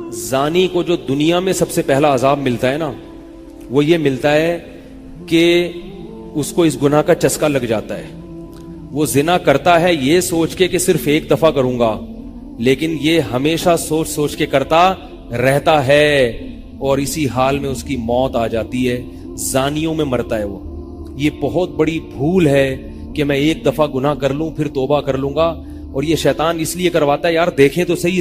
زانی کو جو دنیا میں سب سے پہلا عذاب ملتا ہے نا، وہ یہ ملتا ہے کہ اس کو اس گناہ کا چسکا لگ جاتا ہے. وہ زنا کرتا ہے یہ سوچ کے کہ صرف ایک دفعہ کروں گا، لیکن یہ ہمیشہ سوچ سوچ کے کرتا رہتا ہے، اور اسی حال میں اس کی موت آ جاتی ہے. زانیوں میں مرتا ہے وہ. یہ بہت بڑی بھول ہے کہ میں ایک دفعہ گناہ کر لوں پھر توبہ کر لوں گا. اور یہ شیطان اس لیے کرواتا ہے، یار دیکھیں تو صحیح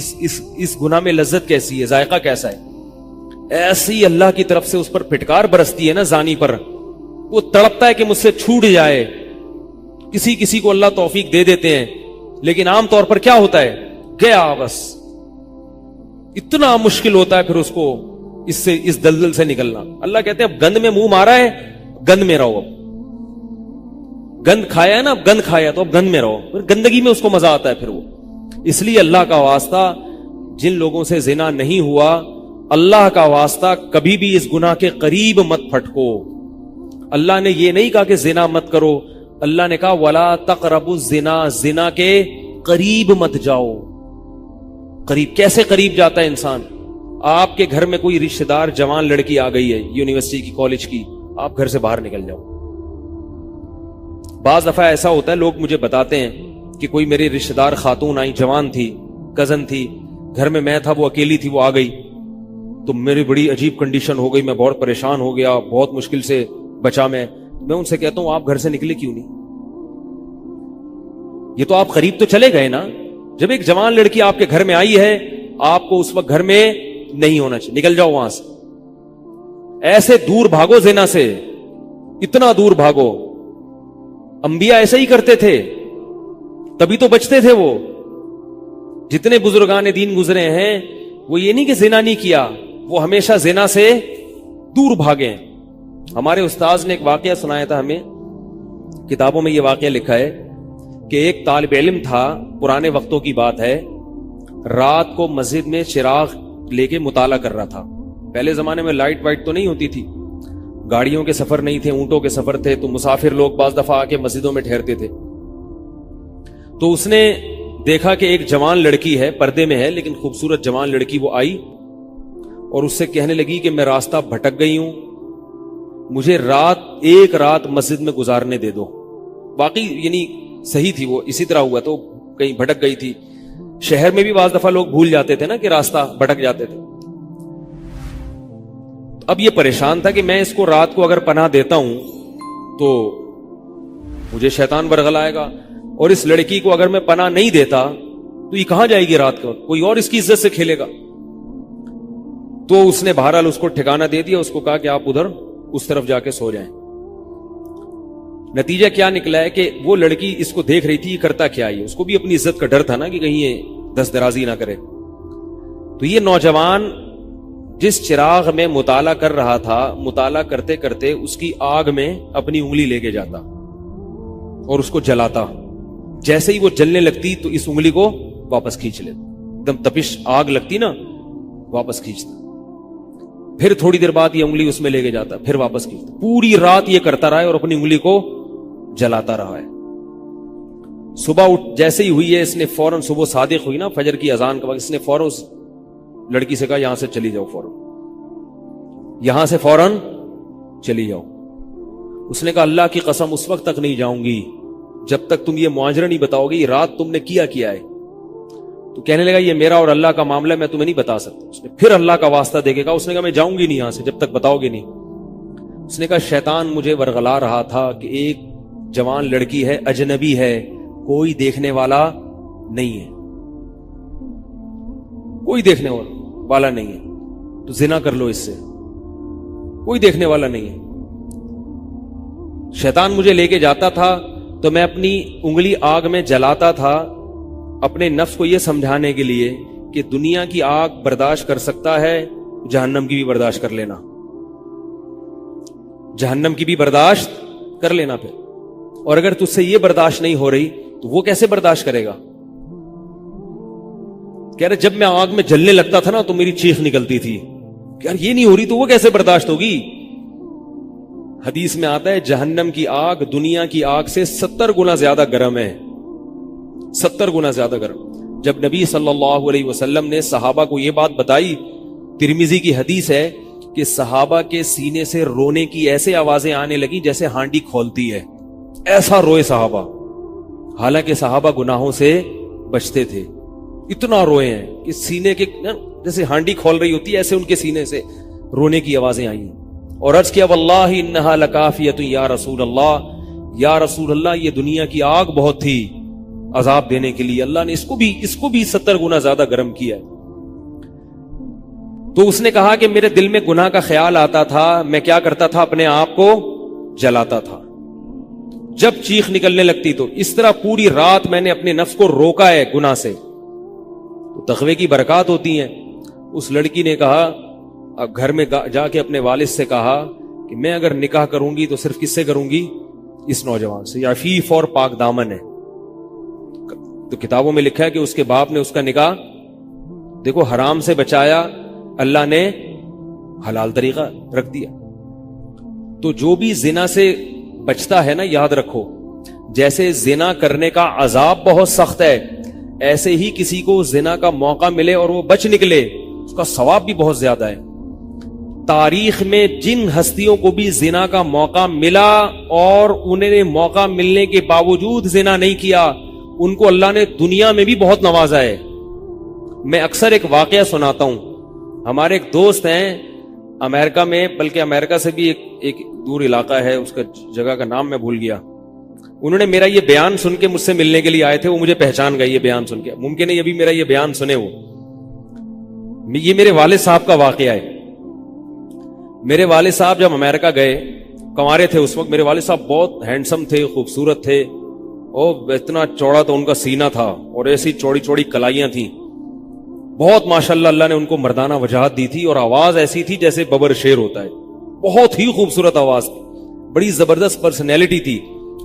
اس گناہ میں لذت کیسی ہے، ذائقہ کیسا ہے. ایسی ہی اللہ کی طرف سے اس پر پھٹکار برستی ہے نا زانی پر، وہ تڑپتا ہے کہ مجھ سے چھوٹ جائے. کسی کو اللہ توفیق دے دیتے ہیں، لیکن عام طور پر کیا ہوتا ہے، گیا بس. اتنا مشکل ہوتا ہے پھر اس کو اس دلدل سے نکلنا. اللہ کہتے ہیں اب گند میں منہ مارا ہے، گند میں رہو. اب گند کھایا ہے نا، اب گند کھایا تو اب گند میں رہو. پھر گندگی میں اس کو مزہ آتا ہے پھر وہ. اس لیے اللہ کا واسطہ جن لوگوں سے زنا نہیں ہوا، اللہ کا واسطہ کبھی بھی اس گناہ کے قریب مت پھٹکو. اللہ نے یہ نہیں کہا کہ زنا مت کرو، اللہ نے کہا وَلَا تَقْرَبُوا الزِّنَا، زنا کے قریب مت جاؤ. قریب کیسے قریب جاتا ہے انسان؟ آپ کے گھر میں کوئی رشتہ دار جوان لڑکی آ گئی ہے یونیورسٹی کی، کالج کی، آپ گھر سے باہر نکل جاؤ. بعض دفعہ ایسا ہوتا ہے، لوگ مجھے بتاتے ہیں کہ کوئی میری رشتہ دار خاتون آئی، جوان تھی، کزن تھی، گھر میں تھا، وہ اکیلی تھی، وہ آ گئی تو میری بڑی عجیب کنڈیشن ہو گئی، میں بہت پریشان ہو گیا، بہت مشکل سے بچا. میں ان سے کہتا ہوں آپ گھر سے نکلے کیوں نہیں؟ یہ تو آپ قریب تو چلے گئے نا. جب ایک جوان لڑکی آپ کے گھر میں آئی ہے، آپ کو اس وقت گھر میں نہیں ہونا چاہیے، نکل جاؤ وہاں سے. ایسے دور بھاگو زنا سے، اتنا دور بھاگو. انبیاء ایسا ہی کرتے تھے، تبھی تو بچتے تھے. وہ جتنے بزرگان دین گزرے ہیں، وہ یہ نہیں کہ زنا نہیں کیا، وہ ہمیشہ زنا سے دور بھاگے. ہمارے استاذ نے ایک واقعہ سنایا تھا ہمیں، کتابوں میں یہ واقعہ لکھا ہے کہ ایک طالب علم تھا، پرانے وقتوں کی بات ہے، رات کو مسجد میں چراغ لے کے مطالعہ کر رہا تھا. پہلے زمانے میں لائٹ وائٹ تو نہیں ہوتی تھی، گاڑیوں کے سفر نہیں تھے، اونٹوں کے سفر تھے، تو مسافر لوگ بعض دفعہ آ کے مسجدوں میں ٹھہرتے تھے. تو اس نے دیکھا کہ ایک جوان لڑکی ہے، پردے میں ہے لیکن خوبصورت جوان لڑکی. وہ آئی اور اس سے کہنے لگی کہ میں راستہ بھٹک گئی ہوں، مجھے ایک رات مسجد میں گزارنے دے دو. واقعی یعنی صحیح تھی، وہ اسی طرح ہوا تو کہیں بھٹک گئی تھی. شہر میں بھی بعض دفعہ لوگ بھول جاتے تھے نا کہ راستہ بھٹک جاتے تھے. اب یہ پریشان تھا کہ میں اس کو رات کو اگر پناہ دیتا ہوں تو مجھے شیطان برگلائے گا، اور اس لڑکی کو اگر میں پناہ نہیں دیتا تو یہ کہاں جائے گی رات کو، کوئی اور اس کی عزت سے کھیلے گا. تو اس نے بہرحال اس کو ٹھکانہ دے دیا، اس کو کہا کہ آپ ادھر اس طرف جا کے سو جائیں. نتیجہ کیا نکلا ہے کہ وہ لڑکی اس کو دیکھ رہی تھی، یہ کرتا کیا ہے، اس کو بھی اپنی عزت کا ڈر تھا نا کہ کہیں یہ دست درازی نہ کرے. تو یہ نوجوان جس چراغ میں مطالعہ کر رہا تھا، مطالعہ کرتے کرتے اس کی آگ میں اپنی انگلی لے کے جاتا اور اس کو جلاتا. جیسے ہی وہ جلنے لگتی تو اس انگلی کو واپس کھینچ لیتا، ایک دم تپش آگ لگتی نا، واپس کھینچتا. پھر تھوڑی دیر بعد یہ انگلی اس میں لے کے جاتا، پھر واپس کھینچتا. پوری رات یہ کرتا رہا ہے اور اپنی انگلی کو جلاتا رہا ہے. صبح جیسے ہی ہوئی ہے، اس نے فوراً، صبح صادق ہوئی نا فجر کی اذان کا وقت، اس نے فوراً اس لڑکی سے کہا یہاں سے چلی جاؤ، فوراً یہاں سے فوراً چلی جاؤ. اس نے کہا اللہ کی قسم اس وقت تک نہیں جاؤں گی جب تک تم یہ معاجرہ نہیں بتاؤ گے، یہ رات تم نے کیا ہے. تو کہنے لگا یہ میرا اور اللہ کا معاملہ ہے، میں تمہیں نہیں بتا سکتا. اس نے پھر اللہ کا واسطہ دے کے کہا، اس نے کہا میں جاؤں گی نہیں یہاں سے جب تک بتاؤ گے نہیں. اس نے کہا شیطان مجھے ورغلا رہا تھا کہ ایک جوان لڑکی ہے، اجنبی ہے، کوئی دیکھنے والا نہیں ہے، کوئی دیکھنے والا نہیں ہے، تو زنا کر لو اس سے، کوئی دیکھنے والا نہیں ہے. شیطان مجھے لے کے جاتا تھا تو میں اپنی انگلی آگ میں جلاتا تھا، اپنے نفس کو یہ سمجھانے کے لیے کہ دنیا کی آگ برداشت کر سکتا ہے، جہنم کی بھی برداشت کر لینا، جہنم کی بھی برداشت کر لینا. پھر اور اگر تجھ سے یہ برداشت نہیں ہو رہی تو وہ کیسے برداشت کرے گا؟ کہہ رہے جب میں آگ میں جلنے لگتا تھا نا تو میری چیخ نکلتی تھی کہ یار یہ نہیں ہو رہی تو وہ کیسے برداشت ہوگی. حدیث میں آتا ہے جہنم کی آگ دنیا کی آگ سے 70 گنا زیادہ گرم ہے، 70 گنا زیادہ گرم. جب نبی صلی اللہ علیہ وسلم نے صحابہ کو یہ بات بتائی तिरमिजी की हदीस है कि सहाबा के सीने से रोने की ऐसे आवाजें आने लगी जैसे हांडी खोलती है, ऐसा रोए सहाबा। हालांकि सहाबा गुनाहों से बचते थे, इतना रोए हैं कि सीने के जैसे हांडी खोल रही होती है ऐसे उनके सीने से रोने की आवाजें आई हैं। और अर्ज किया वल्लाहि इन्नहा लकाफियतु या रसूल अल्लाह, या रसूल अल्लाह ये दुनिया की आग बहुत थी अजाब देने के लिए, अल्लाह ने इसको भी 70 गुना ज्यादा गर्म किया है। तो उसने कहा कि मेरे दिल में गुनाह का ख्याल आता था, मैं क्या करता था, अपने आप को जलाता था जब चीख निकलने लगती। तो इस तरह पूरी रात मैंने अपने नफ्स को रोका है गुनाह से। तो तकवे की बरकत होती हैं। उस लड़की ने कहा, अब घर में जाके अपने वालिद से कहा कि मैं अगर निकाह करूंगी तो सिर्फ किससे करूंगी, इस नौजवान से, अफीफ और पाक दामन है। तो किताबों में लिखा है कि उसके बाप ने उसका निकाह देखो हराम से बचाया, अल्लाह ने हलाल तरीका रख दिया। तो जो भी जिना से बचता है ना, याद रखो, जैसे जिना करने का अजाब बहुत सख्त है, ऐसे ही किसी को जिना का मौका मिले और वो बच निकले, उसका सवाब भी बहुत ज्यादा है। तारीख में जिन हस्तियों को भी जिना का मौका मिला और उन्हें मौका मिलने के बावजूद जिना नहीं किया, उनको अल्लाह ने दुनिया में भी बहुत नवाजा है। मैं अक्सर एक वाकया सुनाता हूं। हमारे एक दोस्त हैं अमेरिका में, बल्कि अमेरिका से भी एक दूर इलाका है, उसका जगह का नाम मैं भूल गया। उन्होंने मेरा ये बयान सुन के मुझसे मिलने के लिए आए थे, वो मुझे पहचान गए ये बयान सुन के। मुमकिन है अभी मेरा ये बयान सुने वो। ये मेरे वालिद साहब का वाकया है। मेरे वालिद साहब जब अमेरिका गए, कंवारे थे उस वक्त, मेरे वालिद साहब बहुत हैंडसम थे, खूबसूरत थे, और इतना चौड़ा तो उनका सीना था और ऐसी चौड़ी चौड़ी कलाइयां थी, बहुत माशाल्लाह अल्लाह ने उनको मर्दाना वजाहत दी थी, और आवाज ऐसी थी जैसे बबर शेर होता है, बहुत ही खूबसूरत आवाज थी, बड़ी जबरदस्त पर्सनैलिटी थी।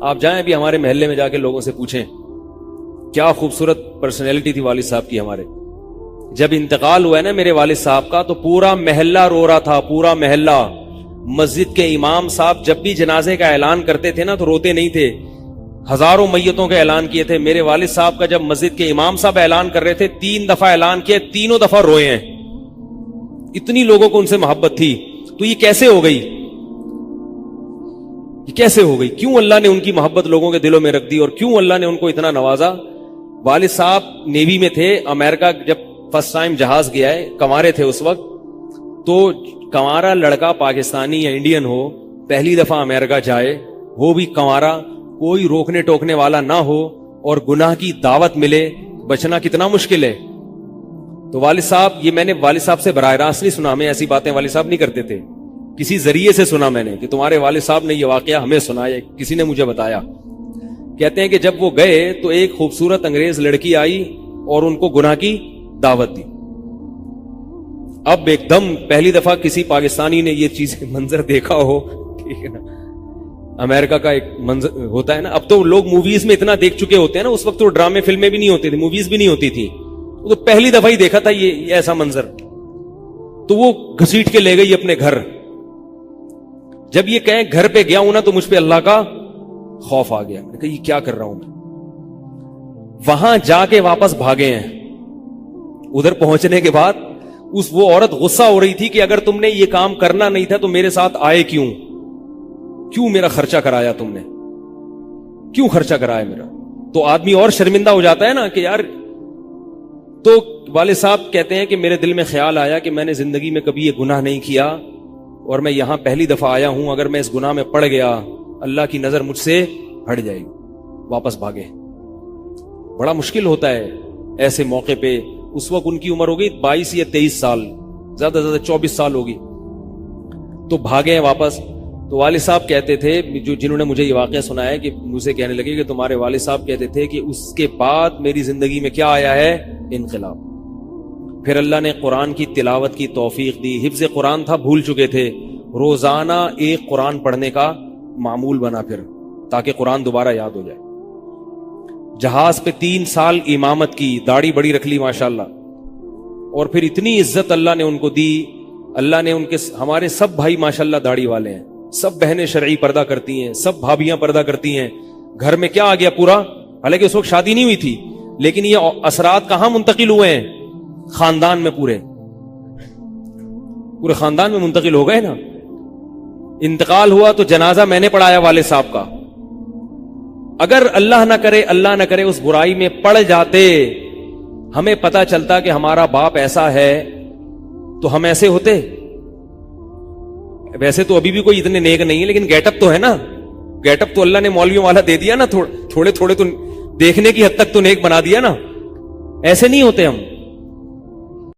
आप जाएं अभी हमारे महल्ले में जाके लोगों से पूछें क्या खूबसूरत पर्सनैलिटी थी वालिद साहब की हमारे। जब इंतकाल हुआ है ना मेरे वालिद साहब का, तो पूरा महल्ला रो रहा था, पूरा महल्ला। मस्जिद के इमाम साहब जब भी जनाजे का ऐलान करते थे ना तो रोते नहीं थे, हजारों मैयतों के ऐलान किए थे। मेरे वालिद साहब का जब मस्जिद के इमाम साहब ऐलान कर रहे थे, 3 दफा ऐलान किए, तीनों दफा रोए हैं। इतनी लोगों को उनसे मोहब्बत थी। तो ये कैसे हो गई, ये कैसे हो गई? क्यों अल्लाह ने उनकी मोहब्बत लोगों के दिलों में रख दी, और क्यों अल्लाह ने उनको इतना नवाजा? वालिद साहब नेवी में थे, अमेरिका जब फर्स्ट टाइम जहाज गया है, कंवारे थे उस वक्त। तो कंवारा लड़का पाकिस्तानी या इंडियन हो, पहली दफा अमेरिका जाए, वो भी कंवारा, कोई रोकने टोकने वाला ना हो और गुनाह की दावत मिले, बचना कितना मुश्किल है। तो वालिद साहब, ये मैंने वालिद साहब से बराह रास्त नहीं सुना, मैं ऐसी बातें वालिद साहब नहीं करते थे, किसी जरिए से सुना मैंने कि तुम्हारे वालिद साहब ने ये वाकया हमें सुनाया, किसी ने मुझे बताया। कहते हैं कि जब वो गए तो एक खूबसूरत अंग्रेज लड़की आई और उनको गुनाह की दावत दी। अब एकदम पहली दफा किसी पाकिस्तानी ने ये चीज मंजर देखा हो, ठीक है ना, अमेरिका का एक मंजर होता है ना, अब तो लोग मूवीज में इतना देख चुके होते हैं ना, उस वक्त तो ड्रामे फिल्में भी नहीं होती थी, मूवीज भी नहीं होती थी, तो पहली दफा ही देखा था ये ऐसा मंजर। तो वो घसीट के ले गई अपने घर। जब ये कहें घर पे गया हूं ना तो मुझ पे अल्लाह का खौफ आ गया। मैंने कहा ये क्या कर रहा हूं मैं। वहां जाके वापस भागे हैं। उधर पहुंचने के बाद वो औरत गुस्सा हो रही थी कि अगर तुमने ये काम करना नहीं था तो मेरे साथ आए क्यों, क्यों मेरा खर्चा कराया तुमने, क्यों खर्चा कराया मेरा। तो आदमी और शर्मिंदा हो जाता है ना कि यार। तो वालिद साहब कहते हैं कि मेरे दिल में ख्याल आया कि मैंने जिंदगी में कभी ये गुनाह नहीं किया और मैं यहां पहली दफा आया हूं, अगर मैं इस गुनाह में पड़ गया अल्लाह की नजर मुझसे हट जाएगी। वापस भागे। बड़ा मुश्किल होता है ऐसे मौके पे। उस वक्त उनकी उम्र हो गई 22 या 23 साल, ज्यादा से ज्यादा 24 साल होगी। तो भागे हैं वापस। तो वालिद साहब कहते थे, जिन्होंने मुझे ये वाकया सुनाया, कि मुझे कहने लगे कि तुम्हारे वालिद साहब कहते थे कि उसके बाद मेरी जिंदगी में क्या आया है, इनकलाब। फिर अल्लाह ने कुरान की तिलावत की तौफीक दी। हिफ्ज़ कुरान था, भूल चुके थे, रोजाना एक कुरान पढ़ने का मामूल बना फिर, ताकि कुरान दोबारा याद हो जाए। जहाज पे 3 साल इमामत की, दाढ़ी बड़ी रख ली माशाल्लाह, और फिर इतनी इज्जत अल्लाह ने उनको दी। अल्लाह ने उनके, हमारे सब भाई माशाल्लाह दाढ़ी वाले हैं, सब बहनें शरई पर्दा करती हैं, सब भाभियां पर्दा करती हैं। घर में क्या आ गया पूरा, हालांकि उस वक्त शादी नहीं हुई थी, लेकिन ये असरात कहां मुंतकिल हुए हैं, खानदान में पूरे। پورے خاندان میں منتقل ہو گئے نا. انتقال ہوا تو جنازہ میں نے پڑھایا والد صاحب کا. اگر اللہ نہ کرے اس برائی میں پڑ جاتے, ہمیں پتا چلتا کہ ہمارا باپ ایسا ہے, تو ہم ایسے ہوتے؟ ویسے تو ابھی بھی کوئی اتنے نیک نہیں ہے, لیکن گیٹ اپ تو ہے نا. گیٹ اپ تو اللہ نے مولویوں والا دے دیا نا, تھوڑے تھوڑے تو دیکھنے کی حد تک تو نیک بنا دیا نا. ایسے نہیں ہوتے ہم.